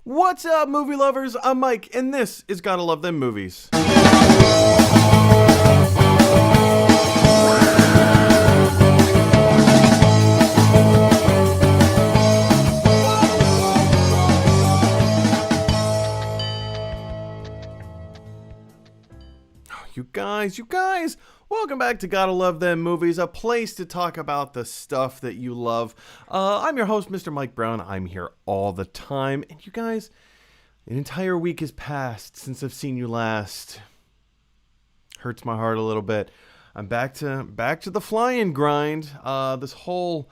What's up, movie lovers? I'm Mike, and this is Gotta Love Them Movies. You guys, welcome back to Gotta Love Them Movies, a place to talk about the stuff that you love. I'm your host, Mr. Mike Brown. I'm here all the time, and you guys, an entire week has passed since I've seen you last. Hurts my heart a little bit. I'm back to the flying grind. This whole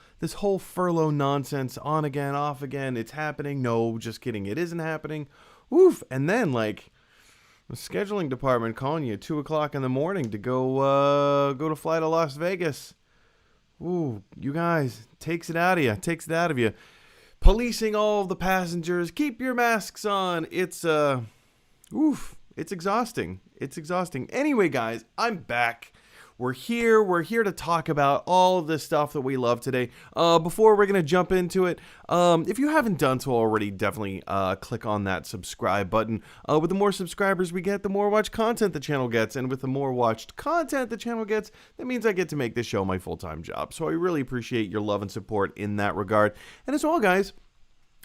furlough nonsense, on again, off again. It's happening. No, just kidding. It isn't happening. Oof. And then the scheduling department calling you at 2 o'clock in the morning to go to fly to Las Vegas. Ooh, you guys, takes it out of you. Policing all of the passengers, keep your masks on. It's exhausting. It's exhausting. Anyway, guys, I'm back. We're here to talk about all of this stuff that we love today. Before we're going to jump into it, if you haven't done so already, definitely click on that subscribe button. With the more subscribers we get, the more watched content the channel gets. And with the more watched content the channel gets, that means I get to make this show my full-time job. So I really appreciate your love and support in that regard. And as well, guys,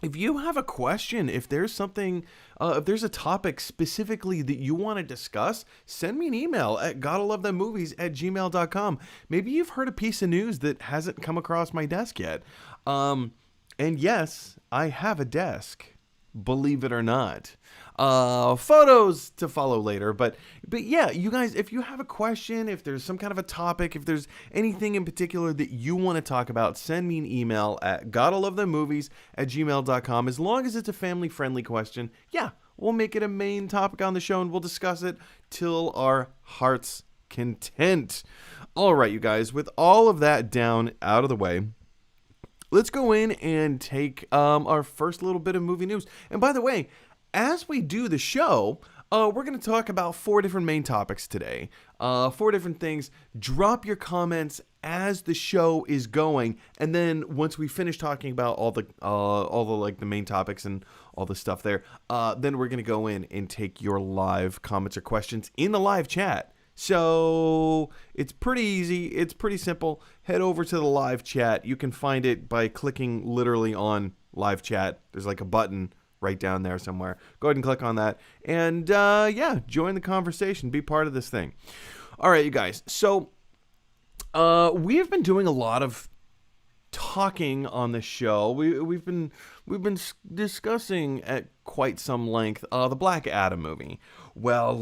if you have a question, if there's something, if there's a topic specifically that you want to discuss, send me an email at gottalovethemmovies@gmail.com. Maybe you've heard a piece of news that hasn't come across my desk yet. And yes, I have a desk, believe it or not. Photos to follow later, but yeah, you guys, if you have a question, if there's some kind of a topic, if there's anything in particular that you want to talk about, send me an email at gottalovethemmovies@gmail.com. As long as it's a family-friendly question, yeah, we'll make it a main topic on the show and we'll discuss it till our heart's content. All right, you guys, with all of that down out of the way, let's go in and take our first little bit of movie news. And by the way, as we do the show, we're going to talk about 4 different main topics today. 4 different things. Drop your comments as the show is going, and then once we finish talking about all the the main topics and all the stuff there, then we're going to go in and take your live comments or questions in the live chat. So it's pretty easy. It's pretty simple. Head over to the live chat. You can find it by clicking literally on live chat. There's like a button right down there somewhere. Go ahead and click on that. And yeah, join the conversation. Be part of this thing. All right, you guys. So we have been doing a lot of talking on the show. We've been discussing at quite some length the Black Adam movie. Well,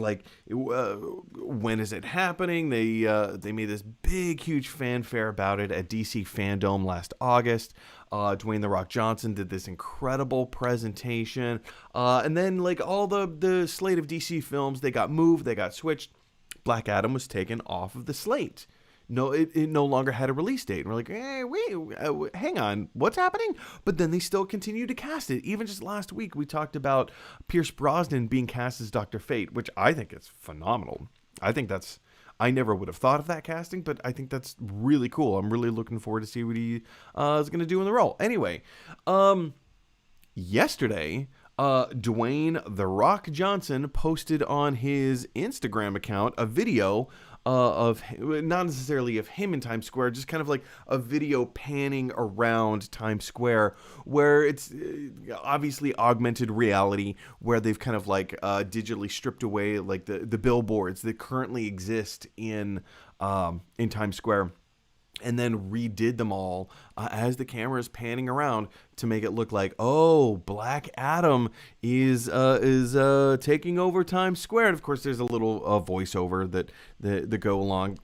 when is it happening? They made this big, huge fanfare about it at DC Fandom last August. Dwayne "The Rock" Johnson did this incredible presentation. And then all the slate of DC films, they got moved, they got switched. Black Adam was taken off of the slate. No, it no longer had a release date. And we're like, hey, wait, hang on, what's happening? But then they still continue to cast it. Even just last week, we talked about Pierce Brosnan being cast as Dr. Fate, which I think is phenomenal. I never would have thought of that casting, but I think that's really cool. I'm really looking forward to see what he is going to do in the role. Anyway, yesterday, Dwayne "The Rock" Johnson posted on his Instagram account a video of not necessarily of him in Times Square, just kind of like a video panning around Times Square, where it's obviously augmented reality, where they've kind of digitally stripped away the billboards that currently exist in Times Square, and then redid them all as the camera is panning around to make it look like, oh, Black Adam is taking over Times Square. And of course, there's a little voiceover that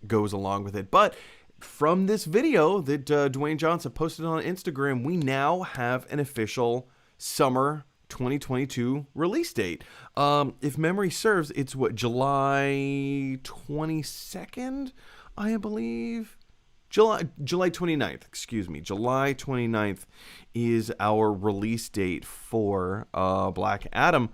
goes along with it. But from this video that Dwayne Johnson posted on Instagram, we now have an official summer 2022 release date. If memory serves, it's July 22nd, I believe. July 29th, excuse me. July 29th is our release date for Black Adam.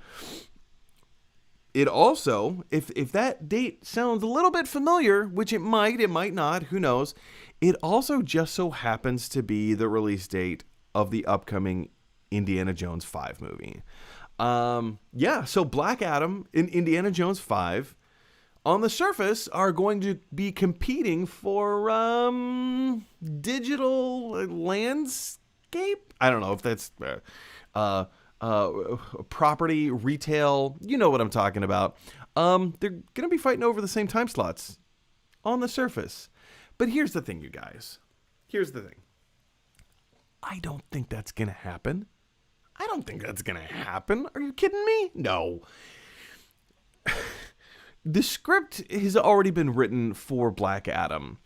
It also, if that date sounds a little bit familiar, which it might not, who knows, it also just so happens to be the release date of the upcoming Indiana Jones 5 movie. Yeah, so Black Adam in Indiana Jones 5 on the surface are going to be competing for digital landscape. I don't know if that's property, retail. You know what I'm talking about. They're going to be fighting over the same time slots on the surface. But here's the thing, you guys. Here's the thing. I don't think that's going to happen. I don't think that's going to happen. Are you kidding me? No. The script has already been written for Black Adam.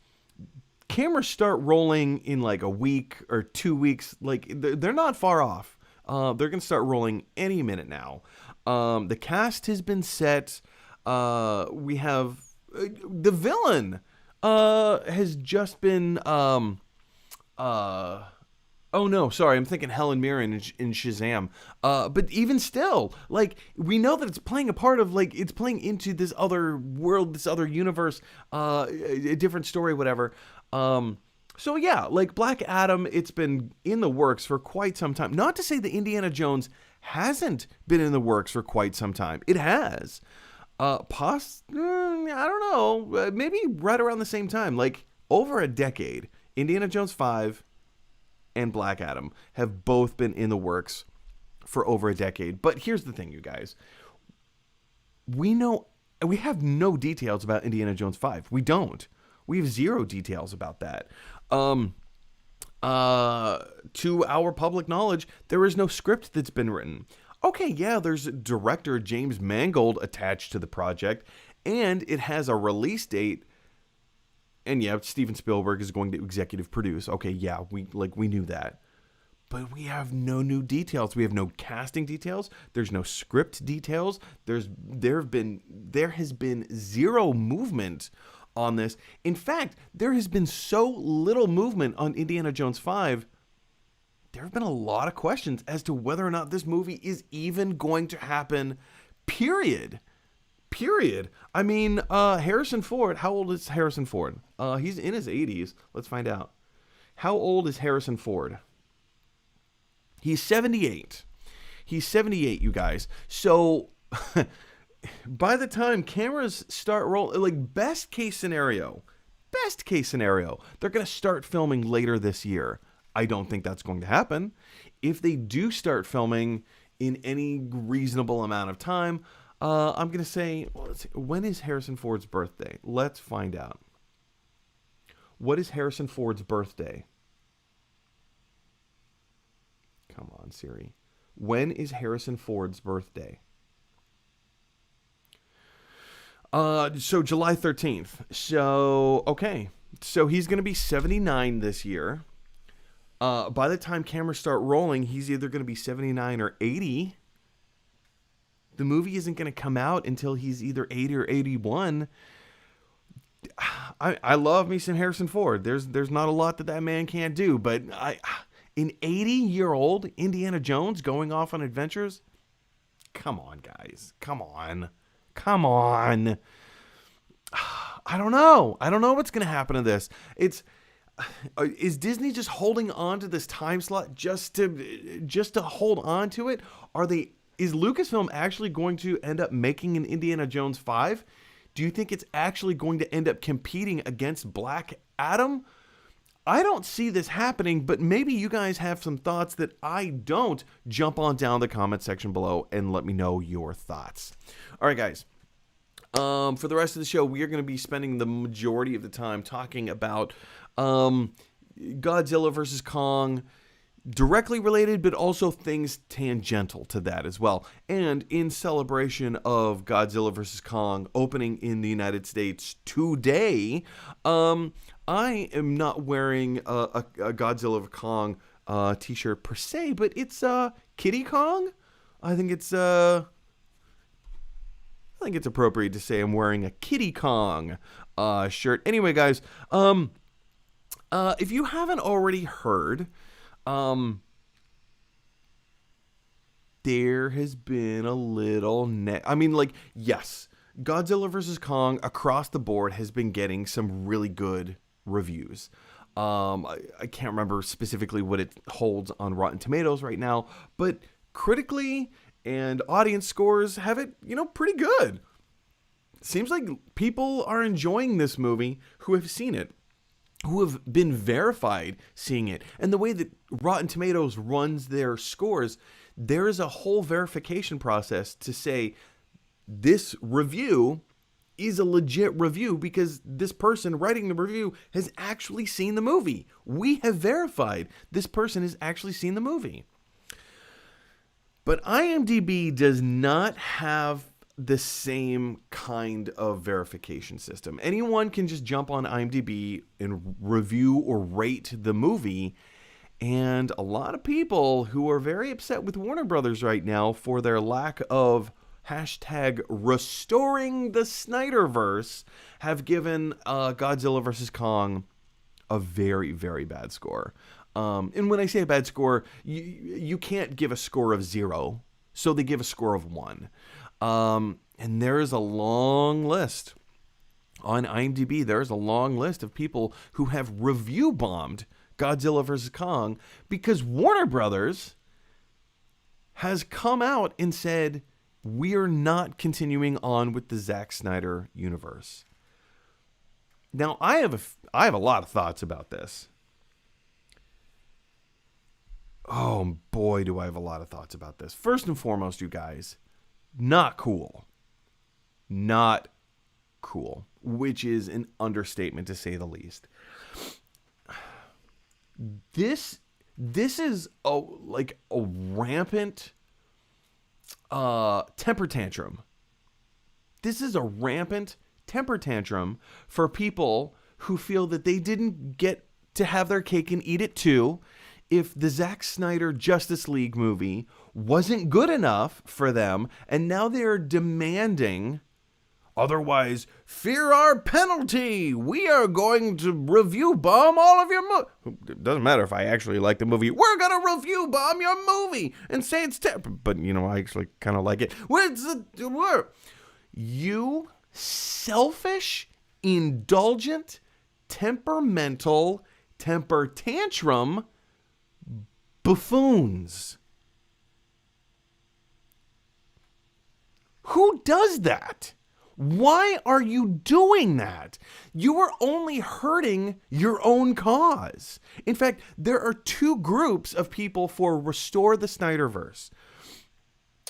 Cameras start rolling in like a week or 2 weeks. Like, they're not far off. They're going to start rolling any minute now. The cast has been set. We have the villain has just been oh no, sorry, I'm thinking Helen Mirren in Shazam. But even still, like, we know that it's playing a part of, like, it's playing into this other world, this other universe, a different story, whatever. So yeah, like Black Adam, it's been in the works for quite some time. Not to say that Indiana Jones hasn't been in the works for quite some time. It has. I don't know, maybe right around the same time, like over a decade. Indiana Jones 5 and Black Adam have both been in the works for over a decade. But here's the thing, you guys. We have no details about Indiana Jones 5. We don't. We have zero details about that. To our public knowledge, there is no script that's been written. Okay, yeah, there's director James Mangold attached to the project, and it has a release date. And yeah, Steven Spielberg is going to executive produce. Okay, yeah, we knew that. But we have no new details. We have no casting details. There's no script details. There has been zero movement on this. In fact, there has been so little movement on Indiana Jones 5. There have been a lot of questions as to whether or not this movie is even going to happen. Period. I mean, Harrison Ford, how old is Harrison Ford? He's in his 80s. Let's find out. How old is Harrison Ford? He's 78. He's 78, you guys. So, by the time cameras start rolling, like best case scenario, they're going to start filming later this year. I don't think that's going to happen. If they do start filming in any reasonable amount of time, I'm going to say, well, let's see, when is Harrison Ford's birthday? Let's find out. What is Harrison Ford's birthday? Come on, Siri. When is Harrison Ford's birthday? So July 13th. So, okay. So he's going to be 79 this year. By the time cameras start rolling, he's either going to be 79 or 80. The movie isn't going to come out until he's either 80 or 81. I love me some Harrison Ford. There's not a lot that man can't do, but an 80-year-old Indiana Jones going off on adventures? Come on, guys. Come on. I don't know. I don't know what's going to happen to this. Is Disney just holding on to this time slot just to hold on to it? Is Lucasfilm actually going to end up making an Indiana Jones 5? Do you think it's actually going to end up competing against Black Adam? I don't see this happening, but maybe you guys have some thoughts that I don't. Jump on down the comment section below and let me know your thoughts. All right, guys. For the rest of the show, we are going to be spending the majority of the time talking about Godzilla versus Kong, directly related, but also things tangential to that as well. And in celebration of Godzilla vs. Kong opening in the United States today, I am not wearing a Godzilla vs. Kong t-shirt per se, but it's Kitty Kong. I think it's appropriate to say I'm wearing a Kitty Kong shirt. Anyway, guys, if you haven't already heard, there has been a little yes, Godzilla vs. Kong across the board has been getting some really good reviews. I can't remember specifically what it holds on Rotten Tomatoes right now, but critically and audience scores have it, pretty good. Seems like people are enjoying this movie who have seen it, who have been verified seeing it. And the way that Rotten Tomatoes runs their scores, there is a whole verification process to say this review is a legit review because this person writing the review has actually seen the movie. We have verified this person has actually seen the movie. But IMDb does not have the same kind of verification system. Anyone can just jump on IMDb and review or rate the movie. And a lot of people who are very upset with Warner Brothers right now for their lack of hashtag restoring the Snyderverse have given Godzilla vs. Kong a very, very bad score. And when I say a bad score, you can't give a score of 0. So they give a score of 1. And there is a long list on IMDb. There's a long list of people who have review bombed Godzilla vs. Kong because Warner Brothers has come out and said, we are not continuing on with the Zack Snyder universe. Now, I have a lot of thoughts about this. Oh, boy, do I have a lot of thoughts about this. First and foremost, you guys, not cool. Not cool, which is an understatement to say the least. This is a rampant temper tantrum. This is a rampant temper tantrum for people who feel that they didn't get to have their cake and eat it too. If the Zack Snyder Justice League movie wasn't good enough for them, and now they're demanding, otherwise, fear our penalty. We are going to review bomb all of your movie. It doesn't matter if I actually like the movie. We're going to review bomb your movie and say it's terrible. But, I actually kind of like it. You selfish, indulgent, temperamental, temper tantrum buffoons. Who does that? Why are you doing that? You are only hurting your own cause. In fact, there are 2 groups of people for Restore the Snyderverse.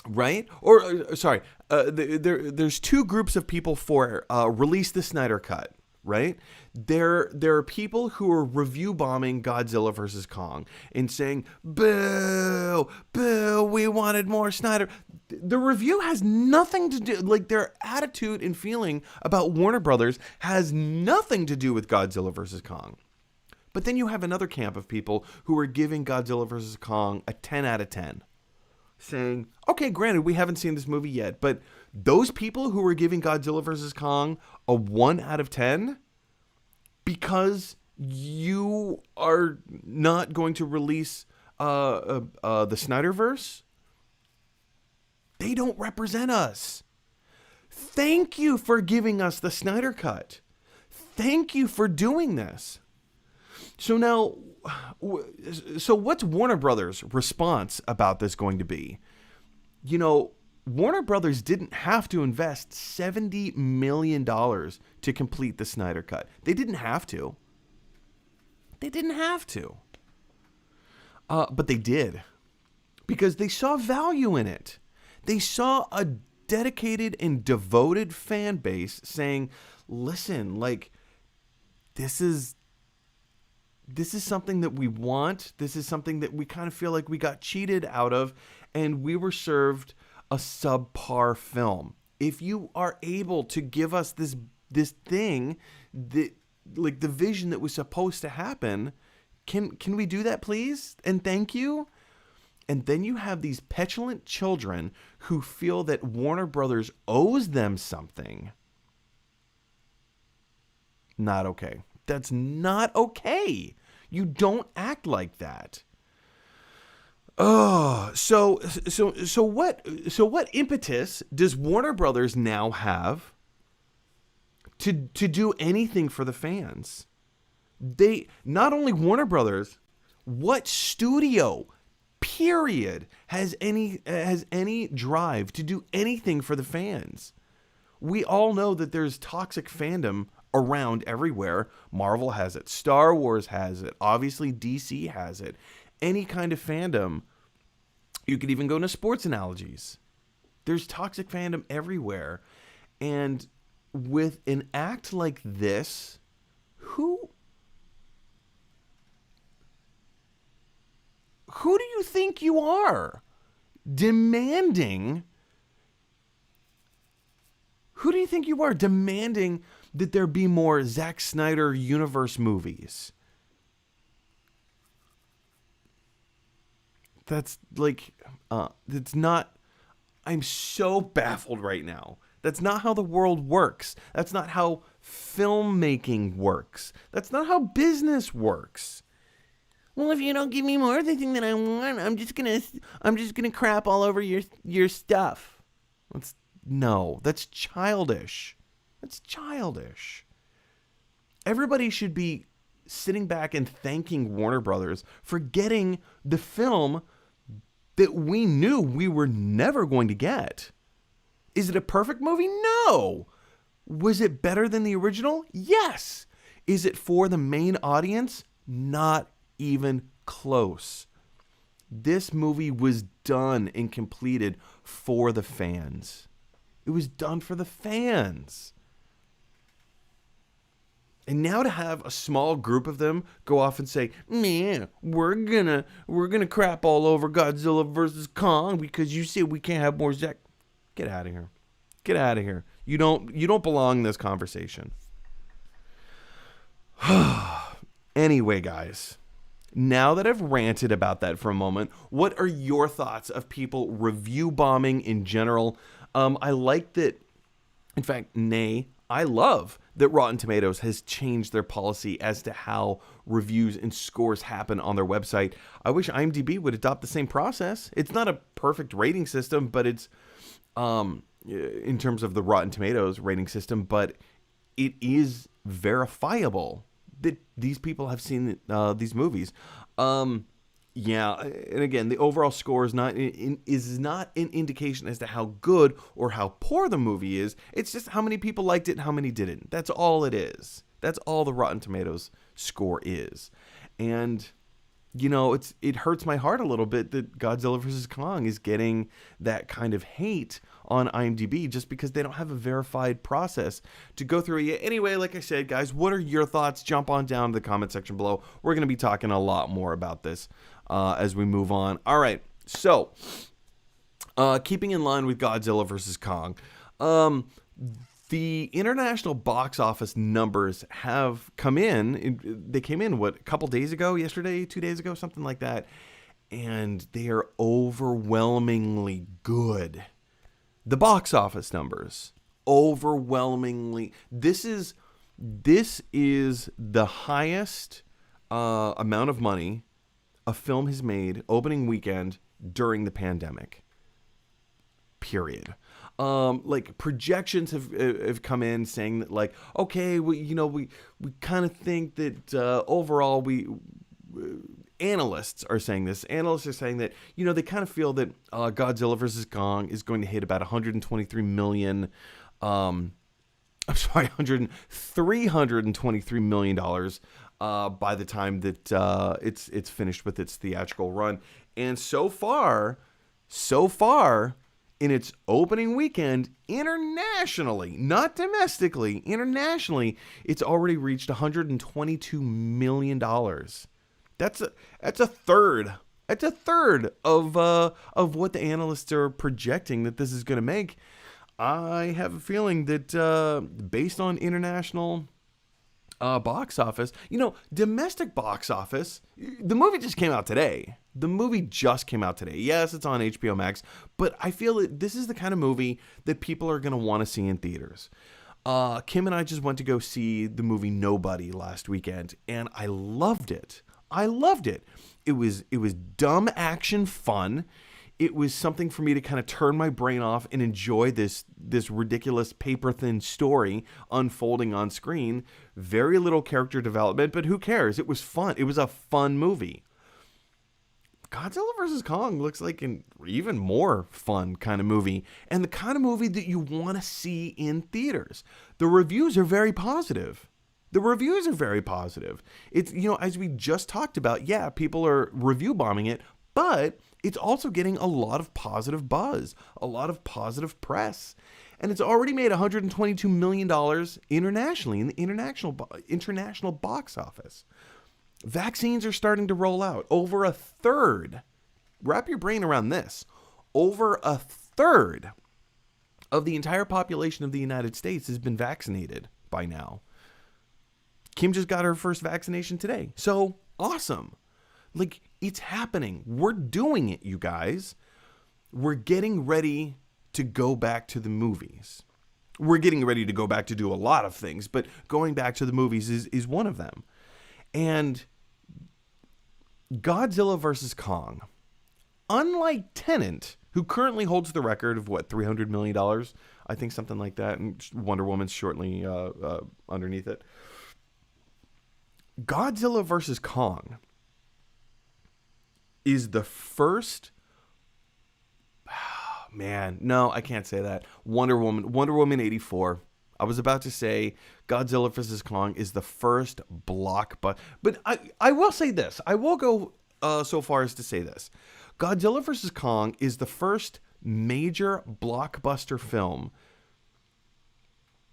Right? Or, sorry, there's 2 groups of people for Release the Snyder Cut. Right? There are people who are review bombing Godzilla vs. Kong and saying, boo, we wanted more Snyder. The review has nothing to do, their attitude and feeling about Warner Brothers has nothing to do with Godzilla vs. Kong. But then you have another camp of people who are giving Godzilla vs. Kong a 10 out of 10. Saying, okay, granted, we haven't seen this movie yet, but those people who are giving Godzilla vs. Kong a 1 out of 10 because you are not going to release the Snyderverse, they don't represent us. Thank you for giving us the Snyder Cut. Thank you for doing this. So now, what's Warner Brothers' response about this going to be? Warner Brothers didn't have to invest $70 million to complete the Snyder Cut. They didn't have to. But they did. Because they saw value in it. They saw a dedicated and devoted fan base saying, listen, this is something that we want. This is something that we kind of feel like we got cheated out of, and we were served a subpar film. If you are able to give us this thing that the vision that was supposed to happen, can we do that, please? And thank you. And then you have these petulant children who feel that Warner Brothers owes them something. Not okay. That's not okay. You don't act like that. Oh, so what impetus does Warner Brothers now have to do anything for the fans? They not only Warner Brothers, what studio period, has any drive to do anything for the fans. We all know that there's toxic fandom around everywhere. Marvel has it. Star Wars has it. Obviously, DC has it. Any kind of fandom. You could even go into sports analogies. There's toxic fandom everywhere. And with an act like this, who do you think you are demanding? Who do you think you are demanding that there be more Zack Snyder universe movies? That's like, it's not, I'm so baffled right now. That's not how the world works. That's not how filmmaking works. That's not how business works. Well, if you don't give me more of the thing that I want, I'm just gonna crap all over your stuff. That's childish. That's childish. Everybody should be sitting back and thanking Warner Brothers for getting the film that we knew we were never going to get. Is it a perfect movie? No. Was it better than the original? Yes. Is it for the main audience? Not even close. This movie was done and completed for the fans. It was done for the fans. And now to have a small group of them go off and say, "Man, we're gonna crap all over Godzilla versus Kong because you said we can't have more Zack." Get out of here. Get out of here. You don't belong in this conversation. Anyway, guys, now that I've ranted about that for a moment, what are your thoughts of people review bombing in general? I like that. In fact, I love that Rotten Tomatoes has changed their policy as to how reviews and scores happen on their website. I wish IMDb would adopt the same process. It's not a perfect rating system, but it's in terms of the Rotten Tomatoes rating system, but it is verifiable that these people have seen these movies. Yeah, and again, the overall score is not an indication as to how good or how poor the movie is. It's just how many people liked it and how many didn't. That's all it is. That's all the Rotten Tomatoes score is. And, you know, it hurts my heart a little bit that Godzilla vs. Kong is getting that kind of hate on IMDb just because they don't have a verified process to go through it. Anyway, like I said, guys, what are your thoughts? Jump on down to the comment section below. We're going to be talking a lot more about this as we move on. All right, so keeping in line with Godzilla vs. Kong, the international box office numbers have come in. They came in, a couple days ago, yesterday, 2 days ago, something like that, and they are overwhelmingly good. The box office numbers, overwhelmingly. This is the highest amount of money a film has made opening weekend during the pandemic. Period. Like projections have come in saying that, like, okay, we kind of think that overall analysts are saying this. Analysts are saying that, they kind of feel that Godzilla vs. Kong is going to hit about $323 million by the time that it's finished with its theatrical run. And so far, in its opening weekend, internationally, not domestically, internationally, it's already reached $122 million. That's a third. That's a third of what the analysts are projecting that this is going to make. I have a feeling that based on international box office, domestic box office, the movie just came out today. Yes, it's on HBO Max, but I feel that this is the kind of movie that people are going to want to see in theaters. Kim and I just went to go see the movie Nobody last weekend, and I loved it. It was dumb action fun. It was something for me to kind of turn my brain off and enjoy this ridiculous paper-thin story unfolding on screen. Very little character development, but who cares? It was fun. It was a fun movie. Godzilla vs. Kong looks like an even more fun kind of movie, and the kind of movie that you want to see in theaters. The reviews are very positive. It's, as we just talked about, yeah, people are review bombing it, but it's also getting a lot of positive buzz, a lot of positive press. And it's already made $122 million internationally in the international box office. Vaccines are starting to roll out. Over a third, wrap your brain around this, over a third of the entire population of the United States has been vaccinated by now. Kim just got her first vaccination today. So, awesome. Like, it's happening. We're doing it, you guys. We're getting ready to go back to the movies. We're getting ready to go back to do a lot of things, but going back to the movies is one of them. And Godzilla vs. Kong, unlike Tenet, who currently holds the record of, $300 million? I think something like that, and Wonder Woman's shortly underneath it. Godzilla vs. Kong is the first... Man, no, I can't say that. Wonder Woman 84. I was about to say Godzilla vs. Kong is the first blockbuster. But I will say this. I will go so far as to say this. Godzilla vs. Kong is the first major blockbuster film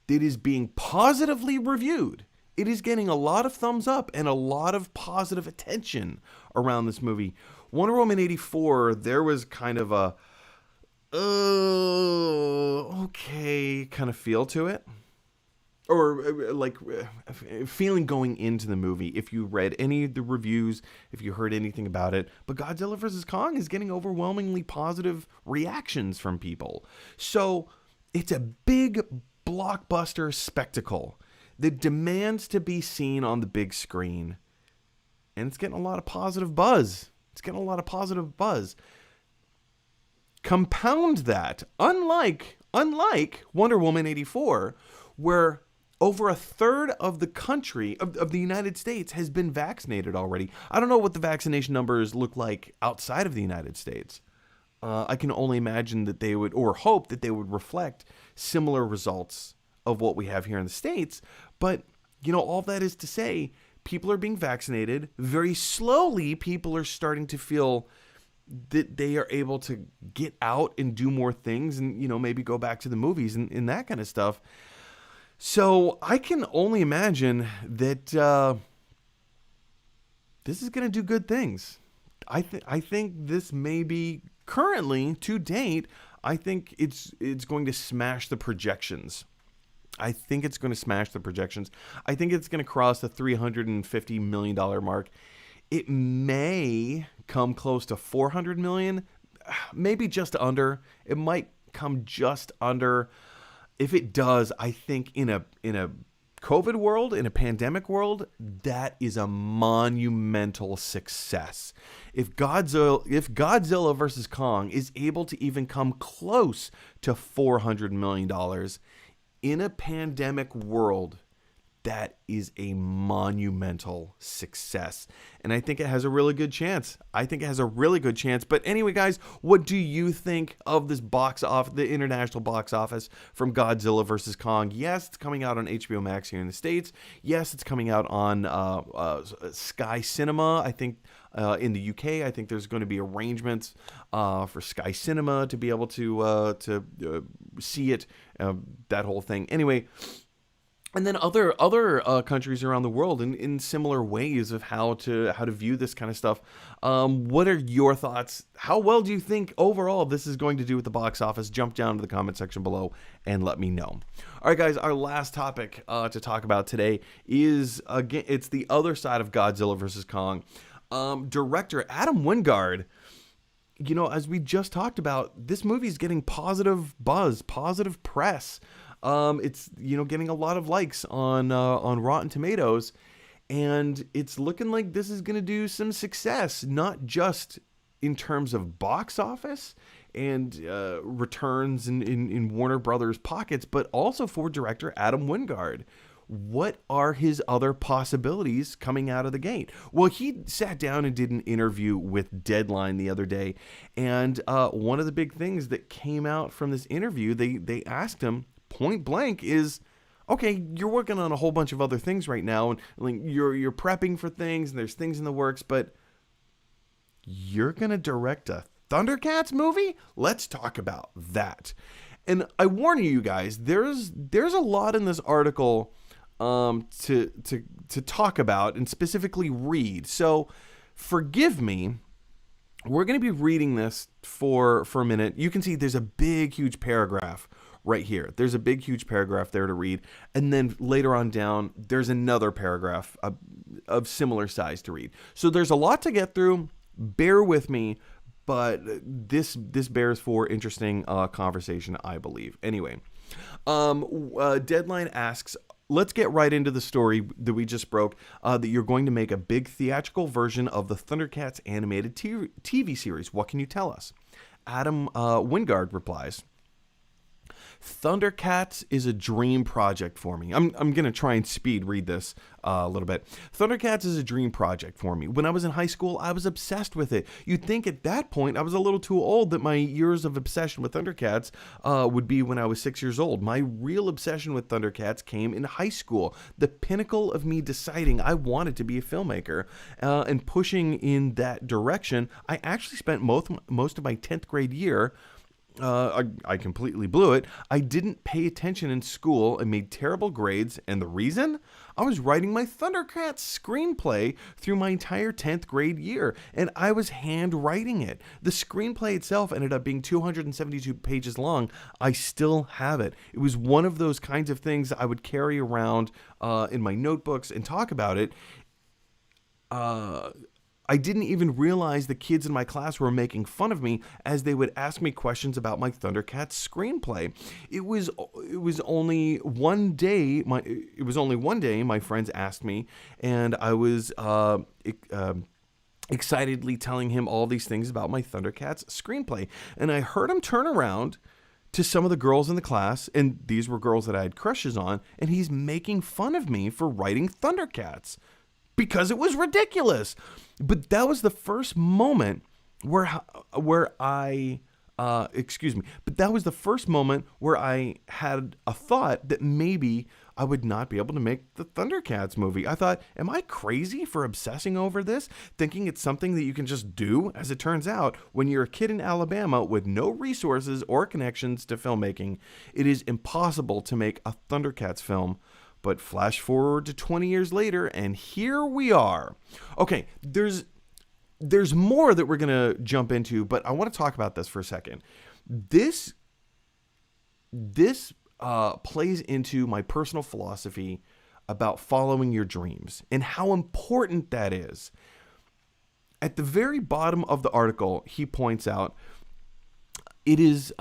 that is being positively reviewed. It is getting a lot of thumbs up and a lot of positive attention around this movie. Wonder Woman 84, there was kind of a okay kind of feel to it, or like feeling going into the movie if you read any of the reviews, if you heard anything about it. But Godzilla vs. Kong is getting overwhelmingly positive reactions from people. So it's a big blockbuster spectacle that demands to be seen on the big screen, and it's getting a lot of positive buzz. Compound that, unlike Wonder Woman 84, where over a third of the country, of the United States, has been vaccinated already. I don't know what the vaccination numbers look like outside of the United States. I can only imagine that they would, or hope that they would reflect similar results of what we have here in the States. But, all that is to say, people are being vaccinated. Very slowly, people are starting to feel that they are able to get out and do more things and, maybe go back to the movies and that kind of stuff. So I can only imagine that this is going to do good things. I think this may be currently, to date, I think it's going to smash the projections. I think it's going to cross the $350 million mark. It may come close to 400 million, maybe just under. It might come just under. If it does, I think in a COVID world, in a pandemic world, that is a monumental success. If Godzilla vs. Kong is able to even come close to $400 million in a pandemic world, that is a monumental success. And I think it has a really good chance. But anyway, guys, what do you think of this the international box office from Godzilla vs. Kong? Yes, it's coming out on HBO Max here in the States. Yes, it's coming out on Sky Cinema. I think in the UK, I think there's going to be arrangements for Sky Cinema to be able to see it, that whole thing. Anyway, and then other countries around the world in similar ways of how to view this kind of stuff. What are your thoughts? How well do you think overall this is going to do with the box office? Jump down to the comment section below and let me know. All right, guys, our last topic to talk about today is, again, it's the other side of Godzilla vs. Kong. Director Adam Wingard, as we just talked about, this movie is getting positive buzz, positive press. It's getting a lot of likes on Rotten Tomatoes, and it's looking like this is going to do some success, not just in terms of box office and returns in Warner Brothers pockets, but also for director Adam Wingard. what are his other possibilities coming out of the gate? Well, he sat down and did an interview with Deadline the other day, and one of the big things that came out from this interview, they asked him point blank is, okay, you're working on a whole bunch of other things right now, and like you're prepping for things, and there's things in the works, but you're gonna direct a Thundercats movie? Let's talk about that. And I warn you guys, there's a lot in this article to talk about and specifically read. So forgive me. We're going to be reading this for a minute. You can see there's a big, huge paragraph right here. There's a big, huge paragraph there to read. And then later on down, there's another paragraph of similar size to read. So there's a lot to get through. Bear with me. But this bears for interesting conversation, I believe. Anyway, Deadline asks, let's get right into the story that we just broke, that you're going to make a big theatrical version of the Thundercats animated TV series. What can you tell us? Adam Wingard replies, Thundercats is a dream project for me. I'm going to try and speed read this a little bit. Thundercats is a dream project for me. When I was in high school, I was obsessed with it. You'd think at that point I was a little too old that my years of obsession with Thundercats would be when I was 6 years old. My real obsession with Thundercats came in high school. The pinnacle of me deciding I wanted to be a filmmaker and pushing in that direction. I actually spent most of my 10th grade year. I completely blew it. I didn't pay attention in school and made terrible grades. And the reason? I was writing my Thundercats screenplay through my entire 10th grade year, and I was handwriting it. The screenplay itself ended up being 272 pages long. I still have it. It was one of those kinds of things I would carry around in my notebooks and talk about it. I didn't even realize the kids in my class were making fun of me as they would ask me questions about my Thundercats screenplay. It was only one day my friends asked me, and I was excitedly telling him all these things about my Thundercats screenplay. And I heard him turn around to some of the girls in the class, and these were girls that I had crushes on, and he's making fun of me for writing Thundercats because it was ridiculous. But that was the first moment where I had a thought that maybe I would not be able to make the Thundercats movie. I thought, am I crazy for obsessing over this, thinking it's something that you can just do? As it turns out, when you're a kid in Alabama with no resources or connections to filmmaking, it is impossible to make a Thundercats film. But flash forward to 20 years later, and here we are. Okay, there's more that we're going to jump into, but I want to talk about this for a second. This plays into my personal philosophy about following your dreams and how important that is. At the very bottom of the article, he points out, it is,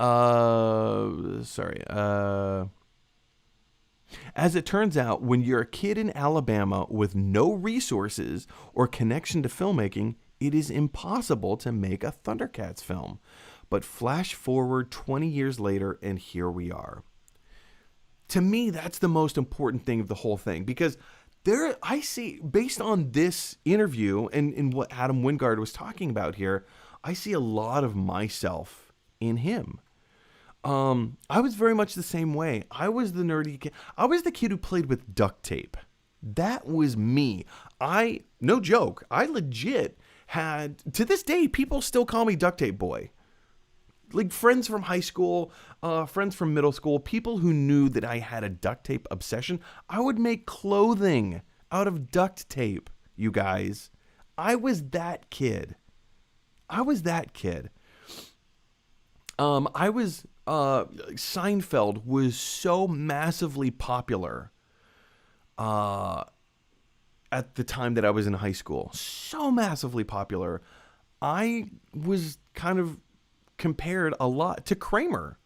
as it turns out, when you're a kid in Alabama with no resources or connection to filmmaking, it is impossible to make a Thundercats film. But flash forward 20 years later, and here we are. To me, that's the most important thing of the whole thing, because I see, based on this interview and what Adam Wingard was talking about here, I see a lot of myself in him. I was very much the same way. I was the nerdy kid. I was the kid who played with duct tape. That was me. No joke, I legit had, to this day, people still call me Duct Tape Boy. Like friends from high school, friends from middle school, people who knew that I had a duct tape obsession. I would make clothing out of duct tape, you guys. I was that kid. Seinfeld was so massively popular at the time that I was in high school. So massively popular. I was kind of compared a lot to Kramer.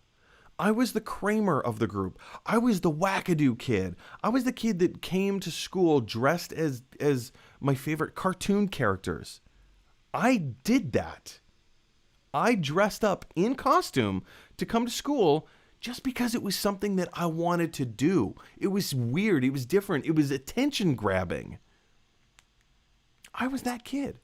I was the Kramer of the group. I was the wackadoo kid. I was the kid that came to school dressed as my favorite cartoon characters. I did that. I dressed up in costume to come to school just because it was something that I wanted to do. It was weird. It was different. It was attention grabbing. I was that kid.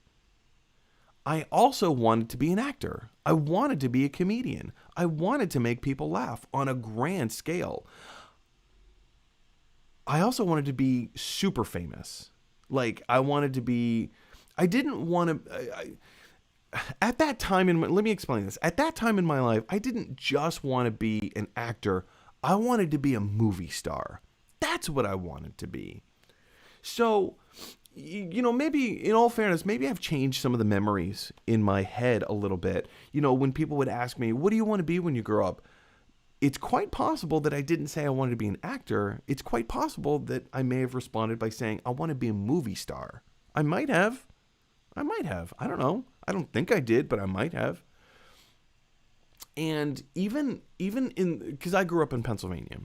I also wanted to be an actor. I wanted to be a comedian. I wanted to make people laugh on a grand scale. I also wanted to be super famous. Like, I didn't want to, at that time let me explain this. At that time in my life, I didn't just want to be an actor. I wanted to be a movie star. That's what I wanted to be. So, maybe in all fairness, maybe I've changed some of the memories in my head a little bit. When people would ask me, what do you want to be when you grow up? It's quite possible that I didn't say I wanted to be an actor. It's quite possible that I may have responded by saying, I want to be a movie star. I might have. I don't know. I don't think I did, but I might have. And even because I grew up in Pennsylvania,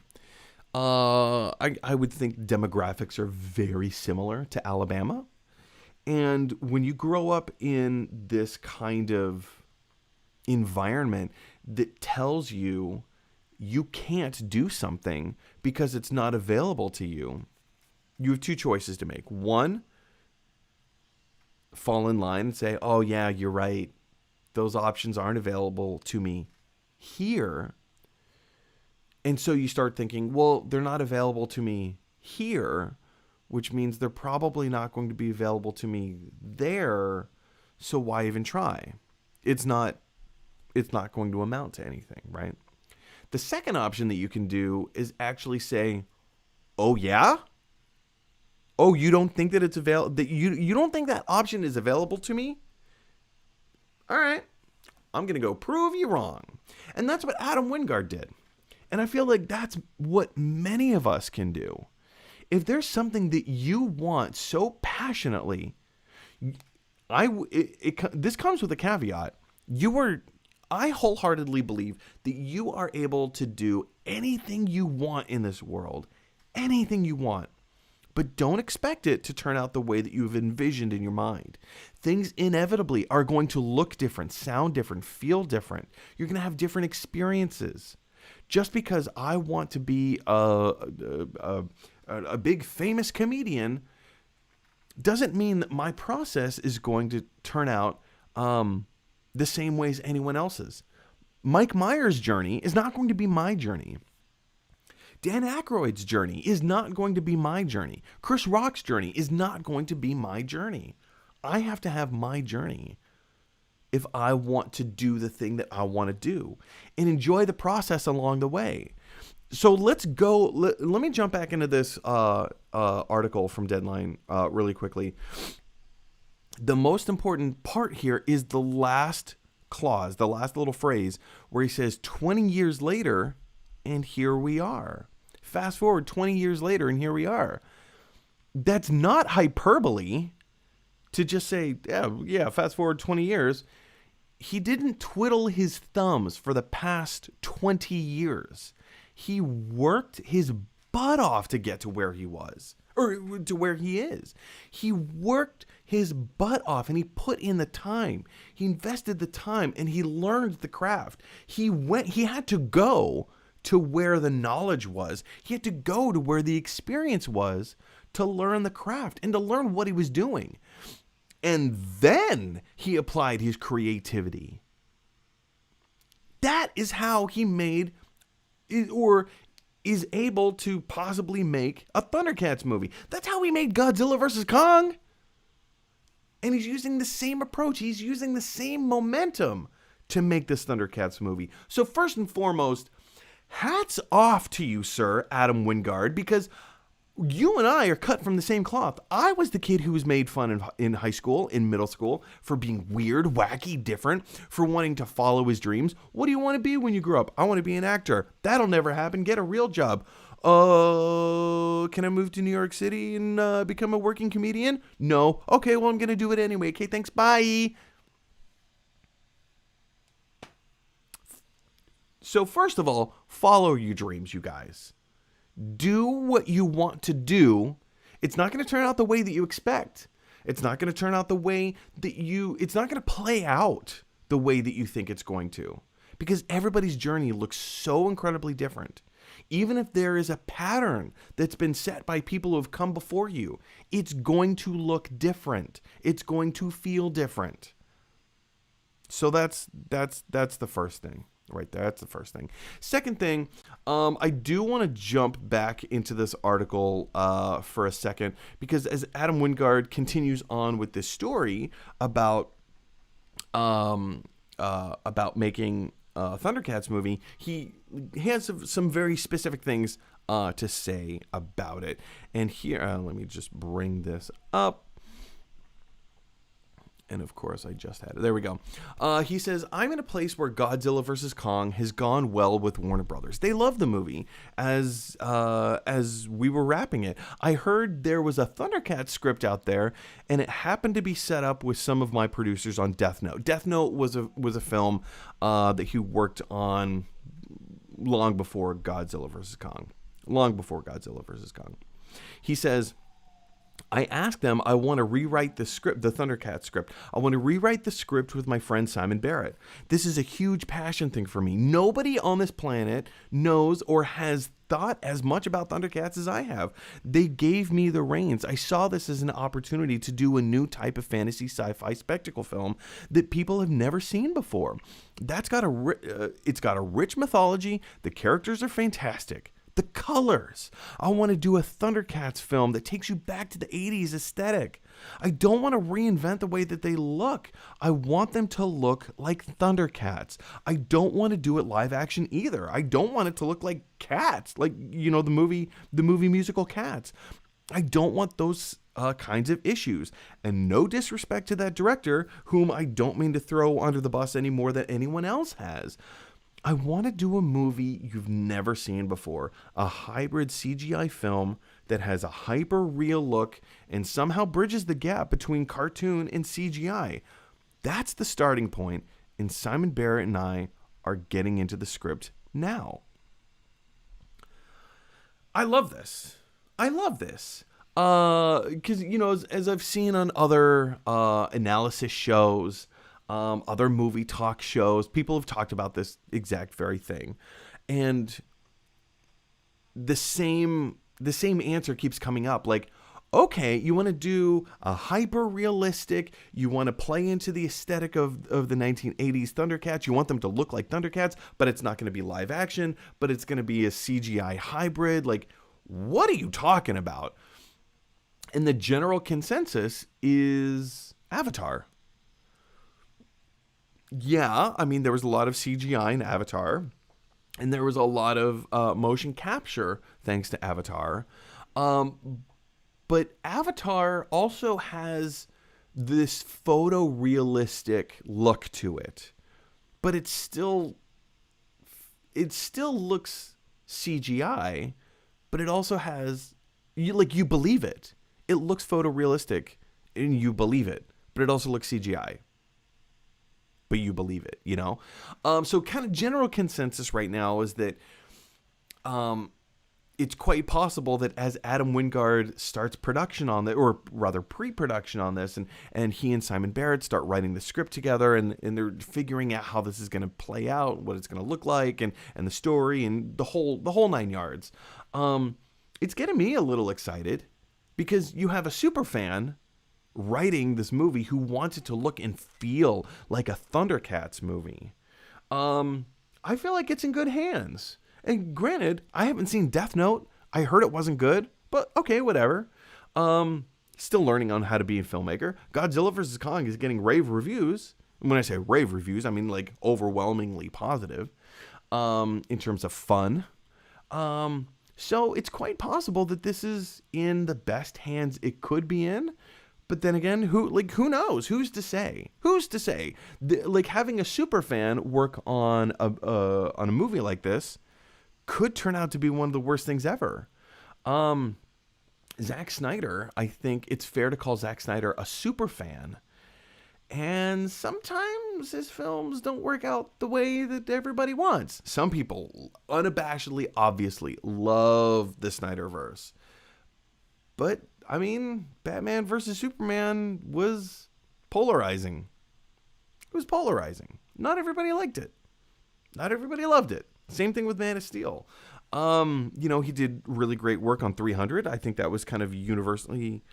I would think demographics are very similar to Alabama. And when you grow up in this kind of environment that tells you you can't do something because it's not available to you, you have two choices to make. One, fall in line and say, oh yeah, you're right. Those options aren't available to me here. And so you start thinking, well, they're not available to me here, which means they're probably not going to be available to me there. So why even try? It's not going to amount to anything, right? The second option that you can do is actually say, oh yeah? Oh, you don't think that it's available? That you don't think that option is available to me? All right, I'm gonna go prove you wrong. And that's what Adam Wingard did. And I feel like that's what many of us can do. If there's something that you want so passionately, this comes with a caveat. I wholeheartedly believe that you are able to do anything you want in this world, anything you want. But don't expect it to turn out the way that you've envisioned in your mind. Things inevitably are going to look different, sound different, feel different. You're going to have different experiences. Just because I want to be a big famous comedian doesn't mean that my process is going to turn out the same way as anyone else's. Mike Myers' journey is not going to be my journey. Dan Aykroyd's journey is not going to be my journey. Chris Rock's journey is not going to be my journey. I have to have my journey if I want to do the thing that I want to do and enjoy the process along the way. So let's go. Let me jump back into this article from Deadline really quickly. The most important part here is the last clause, the last little phrase where he says 20 years later, and here we are. Fast forward 20 years later, and here we are. That's not hyperbole to just say, yeah, fast forward 20 years. He didn't twiddle his thumbs for the past 20 years. He worked his butt off to get to where he was, or to where he is. He worked his butt off, and he put in the time. He invested the time, and he learned the craft. He had to go to where the knowledge was. He had to go to where the experience was to learn the craft and to learn what he was doing. And then he applied his creativity. That is how he made, or is able to possibly make, a Thundercats movie. That's how he made Godzilla vs. Kong. And he's using the same approach. He's using the same momentum to make this Thundercats movie. So first and foremost, hats off to you, sir, Adam Wingard, because you and I are cut from the same cloth. I was the kid who was made fun in high school, in middle school, for being weird, wacky, different, for wanting to follow his dreams. What do you want to be when you grow up? I want to be an actor. That'll never happen. Get a real job. Can I move to New York City and become a working comedian? No. Okay, well, I'm going to do it anyway. Okay, thanks. Bye. So first of all, follow your dreams, you guys. Do what you want to do. It's not going to turn out the way that you expect. It's not going to turn out the way that it's not going to play out the way that you think it's going to. because everybody's journey looks so incredibly different. Even if there is a pattern that's been set by people who have come before you, it's going to look different. It's going to feel different. So that's the first thing. Right there, that's the first thing. Second thing, I do want to jump back into this article for a second, because as Adam Wingard continues on with this story about making a Thundercats movie, he has some very specific things to say about it. And here, let me just bring this up. And of course, I just had it. There we go. He says, I'm in a place where Godzilla vs. Kong has gone well with Warner Brothers. They love the movie. As we were wrapping it, I heard there was a Thundercats script out there, and it happened to be set up with some of my producers on Death Note. Death Note was a film that he worked on long before Godzilla vs. Kong. He says, I asked them, I want to rewrite the script, the Thundercats script. I want to rewrite the script with my friend Simon Barrett. This is a huge passion thing for me. Nobody on this planet knows or has thought as much about Thundercats as I have. They gave me the reins. I saw this as an opportunity to do a new type of fantasy sci-fi spectacle film that people have never seen before. It's got a rich mythology. The characters are fantastic. The colors. I want to do a Thundercats film that takes you back to the 80s aesthetic. I don't want to reinvent the way that they look. I want them to look like Thundercats. I don't want to do it live action either. I don't want it to look like Cats, like, you know, the movie musical Cats. I don't want those kinds of issues. And no disrespect to that director, whom I don't mean to throw under the bus any more than anyone else has. I want to do a movie you've never seen before, a hybrid CGI film that has a hyper-real look and somehow bridges the gap between cartoon and CGI. That's the starting point, and Simon Barrett and I are getting into the script now. I love this. Because, you know, as I've seen on other analysis shows, other movie talk shows, people have talked about this exact very thing, and the same answer keeps coming up. Like, okay, you want to do a hyper realistic, you want to play into the aesthetic of the 1980s Thundercats, you want them to look like Thundercats, but it's not going to be live action, but it's going to be a CGI hybrid. Like, what are you talking about? And the general consensus is Avatar. Yeah, I mean, there was a lot of CGI in Avatar, and there was a lot of motion capture thanks to Avatar. But Avatar also has this photorealistic look to it, but it still looks CGI, but it also has, you believe it. It looks photorealistic, and you believe it, but it also looks CGI. But you believe it, you know? So kind of general consensus right now is that it's quite possible that as Adam Wingard starts production on that, or rather pre-production on this, and he and Simon Barrett start writing the script together, and they're figuring out how this is going to play out, what it's going to look like, and the story, and the whole nine yards. It's getting me a little excited, because you have a super fan writing this movie who wants it to look and feel like a Thundercats movie. I feel like it's in good hands. And granted, I haven't seen Death Note. I heard it wasn't good, but okay, whatever. Still learning on how to be a filmmaker. Godzilla vs. Kong is getting rave reviews. And when I say rave reviews, I mean like overwhelmingly positive in terms of fun. So it's quite possible that this is in the best hands it could be in. But then again, who knows? Who's to say? Having a super fan work on a movie like this could turn out to be one of the worst things ever. Zack Snyder, I think it's fair to call Zack Snyder a super fan. And sometimes his films don't work out the way that everybody wants. Some people unabashedly, obviously, love the Snyderverse. But I mean, Batman versus Superman was polarizing. It was polarizing. Not everybody liked it. Not everybody loved it. Same thing with Man of Steel. He did really great work on 300. I think that was kind of universally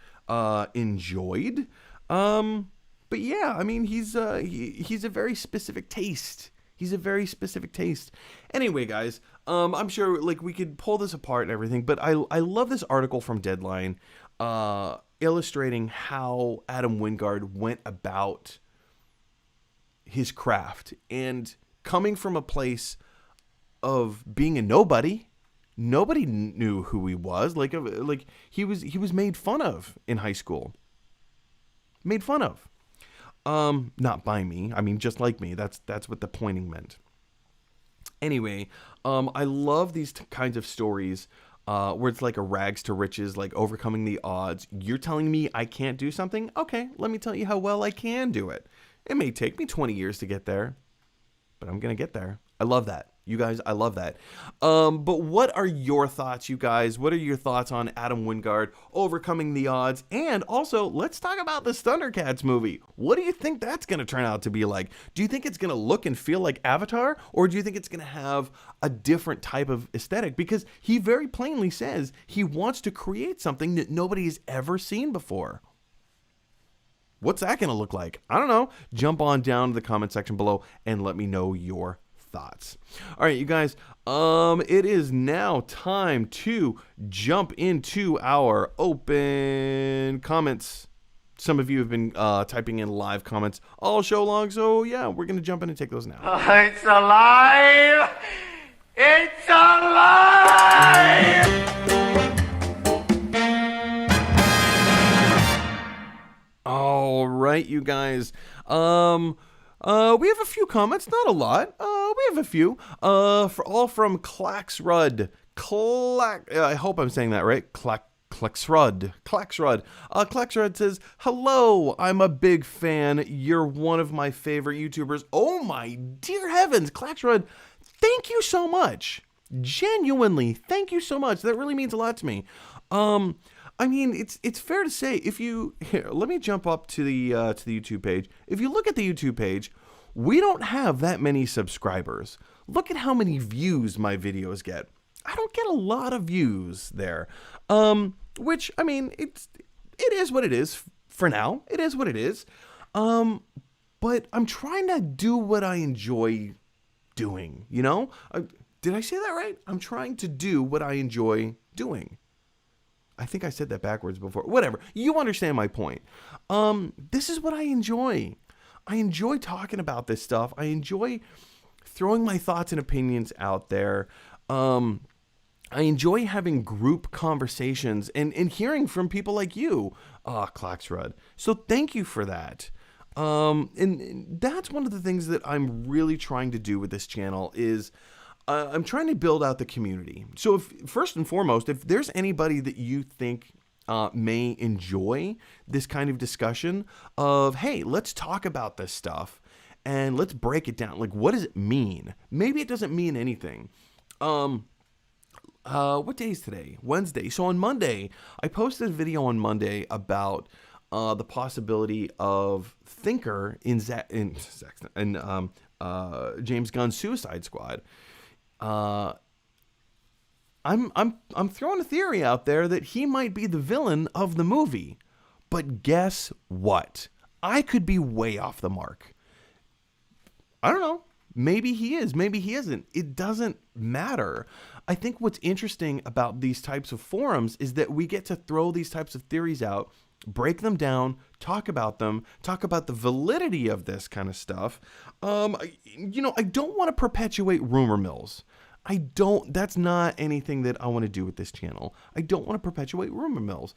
enjoyed. But yeah, I mean, he's a very specific taste. He's a very specific taste. Anyway, guys, I'm sure like we could pull this apart and everything, but I love this article from Deadline illustrating how Adam Wingard went about his craft and coming from a place of being a nobody. Nobody knew who he was. Like he was made fun of in high school. Made fun of. Not by me. I mean, just like me. That's what the pointing meant. Anyway, I love these kinds of stories where it's like a rags to riches, like overcoming the odds. You're telling me I can't do something? Okay, let me tell you how well I can do it. It may take me 20 years to get there, but I'm going to get there. I love that. You guys, I love that. But what are your thoughts, you guys? What are your thoughts on Adam Wingard overcoming the odds? And also, let's talk about this Thundercats movie. What do you think that's going to turn out to be like? Do you think it's going to look and feel like Avatar? Or do you think it's going to have a different type of aesthetic? Because he very plainly says he wants to create something that nobody has ever seen before. What's that going to look like? I don't know. Jump on down to the comment section below and let me know your thoughts. All right, you guys, it is now time to jump into our open comments. Some of you have been typing in live comments all show long, so yeah, we're going to jump in and take those now. It's alive! It's alive! All right, you guys. We have a few comments, not a lot. We have a few. All from Claxrud. I hope I'm saying that right. Claxrud. Claxrud says, "Hello, I'm a big fan. You're one of my favorite YouTubers." Oh my dear heavens, Claxrud, thank you so much. Genuinely, thank you so much. That really means a lot to me. I mean, it's fair to say here, let me jump up to the YouTube page. If you look at the YouTube page, we don't have that many subscribers. Look at how many views my videos get. I don't get a lot of views there. Which, I mean, it is what it is for now. It is what it is. But I'm trying to do what I enjoy doing, you know? Did I say that right? I'm trying to do what I enjoy doing. I think I said that backwards before. Whatever. You understand my point. This is what I enjoy. I enjoy talking about this stuff. I enjoy throwing my thoughts and opinions out there. I enjoy having group conversations and hearing from people like you, Claxrud. So thank you for that. And that's one of the things that I'm really trying to do with this channel is I'm trying to build out the community. So first and foremost, if there's anybody that you think may enjoy this kind of discussion of, hey, let's talk about this stuff and let's break it down. Like, what does it mean? Maybe it doesn't mean anything. What day is today? Wednesday. So on Monday, I posted a video on Monday about the possibility of Thinker in James Gunn's Suicide Squad. I'm throwing a theory out there that he might be the villain of the movie. But guess what? I could be way off the mark. I don't know. Maybe he is. Maybe he isn't. It doesn't matter. I think what's interesting about these types of forums is that we get to throw these types of theories out, break them down, talk about them, talk about the validity of this kind of stuff. I don't want to perpetuate rumor mills. That's not anything that I want to do with this channel. I don't want to perpetuate rumor mills.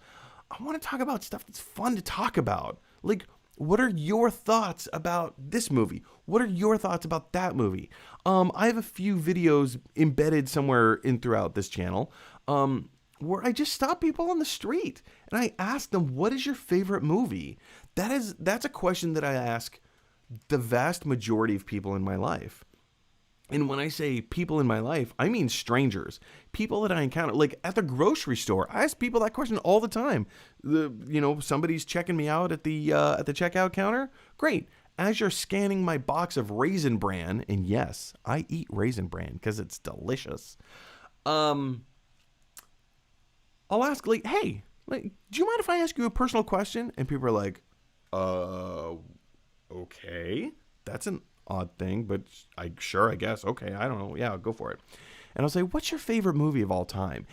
I want to talk about stuff that's fun to talk about. Like, what are your thoughts about this movie? What are your thoughts about that movie? I have a few videos embedded somewhere in throughout this channel, where I just stop people on the street and I ask them, what is your favorite movie? That's a question that I ask the vast majority of people in my life. And when I say people in my life, I mean strangers, people that I encounter, like at the grocery store. I ask people that question all the time. Somebody's checking me out at the checkout counter. Great. as you're scanning my box of Raisin Bran, and yes, I eat Raisin Bran because it's delicious. I'll ask, like, hey, like, do you mind if I ask you a personal question? And people are like, okay, that's an odd thing, but I guess, okay, I don't know, yeah, go for it. And I'll say, what's your favorite movie of all time?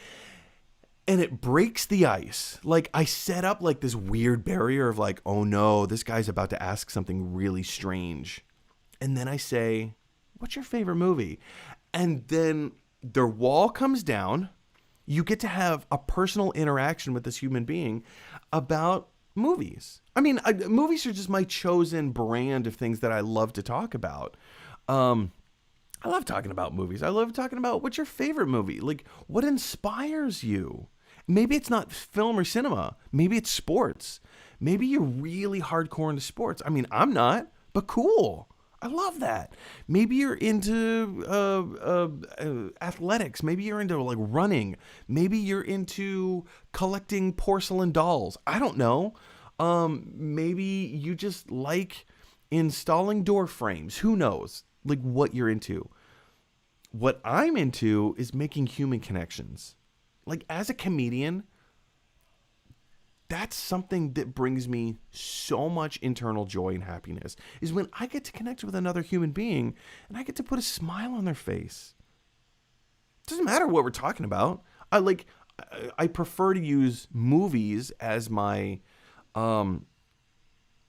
And it breaks the ice. Like, I set up like this weird barrier of like, oh no, this guy's about to ask something really strange. And then I say, what's your favorite movie? And then their wall comes down. You get to have a personal interaction with this human being about movies. I mean, movies are just my chosen brand of things that I love to talk about. I love talking about movies. I love talking about what's your favorite movie? Like, what inspires you? Maybe it's not film or cinema. Maybe it's sports. Maybe you're really hardcore into sports. I mean, I'm not, but cool. I love that. Maybe you're into athletics. Maybe you're into like running. Maybe you're into collecting porcelain dolls. I don't know. Maybe you just like installing door frames. Who knows? Like what you're into. What I'm into is making human connections. Like as a comedian, that's something that brings me so much internal joy and happiness, is when I get to connect with another human being and I get to put a smile on their face. It doesn't matter what we're talking about. I prefer to use movies as my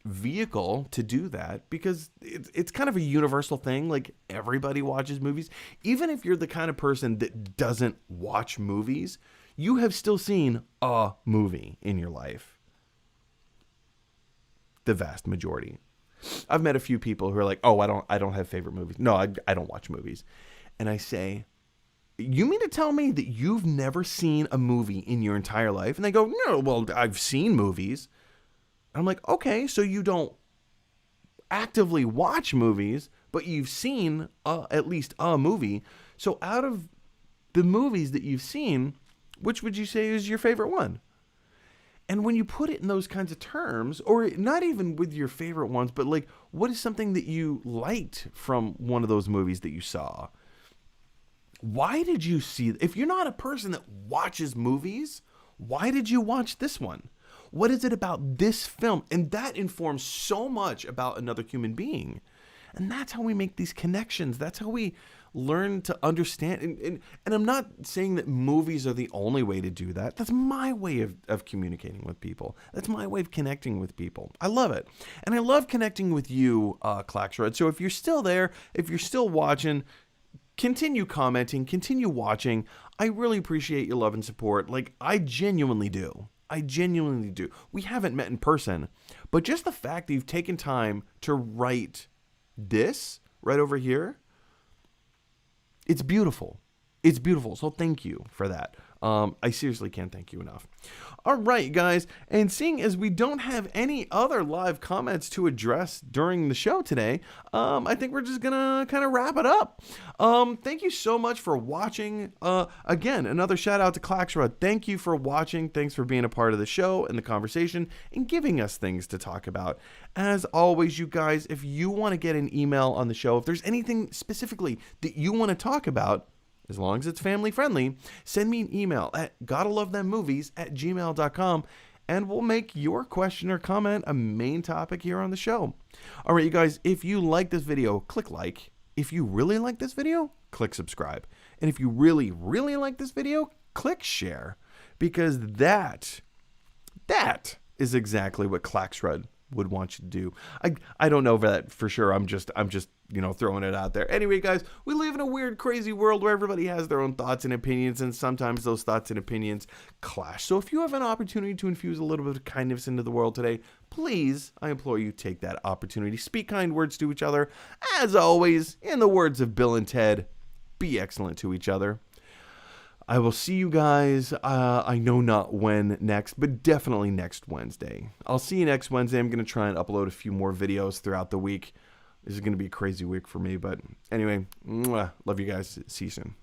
vehicle to do that, because it's kind of a universal thing. Like everybody watches movies. Even if you're the kind of person that doesn't watch movies, you have still seen a movie in your life. The vast majority. I've met a few people who are like, oh, I don't have favorite movies. No, I don't watch movies. And I say, you mean to tell me that you've never seen a movie in your entire life? And they go, no, well, I've seen movies. I'm like, okay, so you don't actively watch movies, but you've seen at least a movie. So out of the movies that you've seen, which would you say is your favorite one? And when you put it in those kinds of terms, or not even with your favorite ones, but like, what is something that you liked from one of those movies that you saw? Why did you see? If you're not a person that watches movies, why did you watch this one? What is it about this film? And that informs so much about another human being. And that's how we make these connections. That's how we learn to understand. And I'm not saying that movies are the only way to do that. That's my way of communicating with people. That's my way of connecting with people. I love it. And I love connecting with you, Claxrud. So if you're still there, if you're still watching, continue commenting, continue watching. I really appreciate your love and support. Like, I genuinely do. I genuinely do. We haven't met in person, but just the fact that you've taken time to write this right over here, it's beautiful. It's beautiful. So thank you for that. I seriously can't thank you enough. All right, guys. And seeing as we don't have any other live comments to address during the show today, I think we're just going to kind of wrap it up. Thank you so much for watching. Again, another shout out to Claxrud. Thank you for watching. Thanks for being a part of the show and the conversation and giving us things to talk about. As always, you guys, if you want to get an email on the show, if there's anything specifically that you want to talk about, as long as it's family friendly, send me an email at gottalovethemmovies@gmail.com, and we'll make your question or comment a main topic here on the show. All right, you guys, if you like this video, click like. If you really like this video, click subscribe. And if you really, really like this video, click share, because that is exactly what Claxrud would want you to do. I don't know that for sure. I'm just throwing it out there. Anyway, guys, we live in a weird, crazy world where everybody has their own thoughts and opinions, and sometimes those thoughts and opinions clash. So if you have an opportunity to infuse a little bit of kindness into the world today, please, I implore you, take that opportunity. Speak kind words to each other. As always, in the words of Bill and Ted, be excellent to each other. I will see you guys, I know not when next, but definitely next Wednesday. I'll see you next Wednesday. I'm going to try and upload a few more videos throughout the week. This is going to be a crazy week for me, but anyway, love you guys. See you soon.